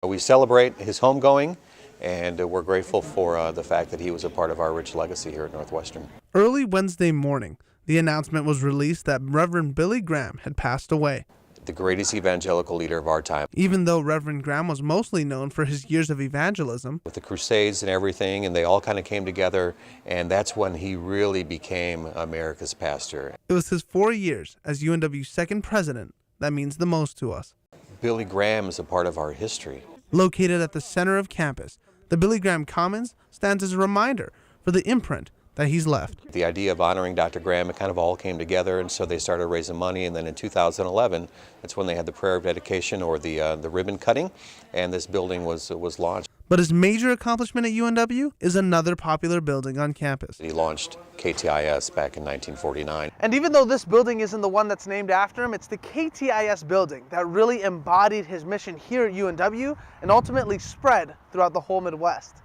We celebrate his homegoing, and we're grateful for the fact that he was a part of our rich legacy here at Northwestern. Early Wednesday morning, the announcement was released that Reverend Billy Graham had passed away. The greatest evangelical leader of our time. Even though Reverend Graham was mostly known for his years of evangelism, with the Crusades and everything, and they all kind of came together, and that's when he really became America's pastor. It was his 4 years as UNW's second president that means the most to us. Billy Graham is a part of our history. Located at the center of campus, the Billy Graham Commons stands as a reminder for the imprint that he's left. The idea of honoring Dr. Graham, it kind of all came together, and so they started raising money, and then in 2011, that's when they had the prayer of dedication, or the ribbon cutting, and this building was launched. But his major accomplishment at UNW is another popular building on campus. He launched KTIS back in 1949. And even though this building isn't the one that's named after him, it's the KTIS building that really embodied his mission here at UNW and ultimately spread throughout the whole Midwest.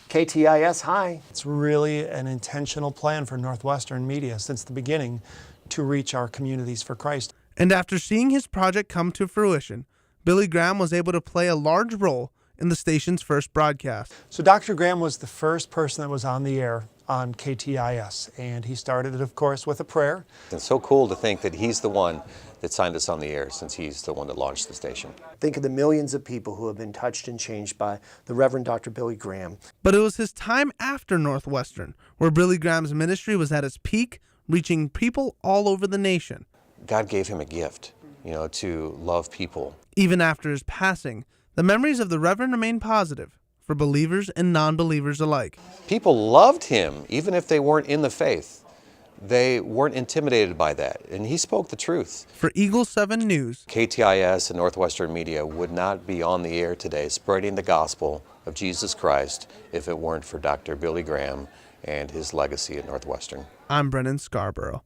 KTIS High. It's really an intentional plan for Northwestern Media since the beginning to reach our communities for Christ. And after seeing his project come to fruition, Billy Graham was able to play a large role in the station's first broadcast. So Dr. Graham was the first person that was on the air on KTIS, and he started it, of course, with a prayer. It's so cool to think that he's the one that signed us on the air, since he's the one that launched the station. Think of the millions of people who have been touched and changed by the Reverend Dr. Billy Graham. But it was his time after Northwestern where Billy Graham's ministry was at its peak, reaching people all over the nation. God gave him a gift, to love people. Even after his passing, the memories of the Reverend remain positive for believers and non-believers alike. People loved him, even if they weren't in the faith. They weren't intimidated by that, and he spoke the truth. For Eagle 7 News, KTIS and Northwestern Media would not be on the air today spreading the gospel of Jesus Christ if it weren't for Dr. Billy Graham and his legacy at Northwestern. I'm Brennan Scarborough.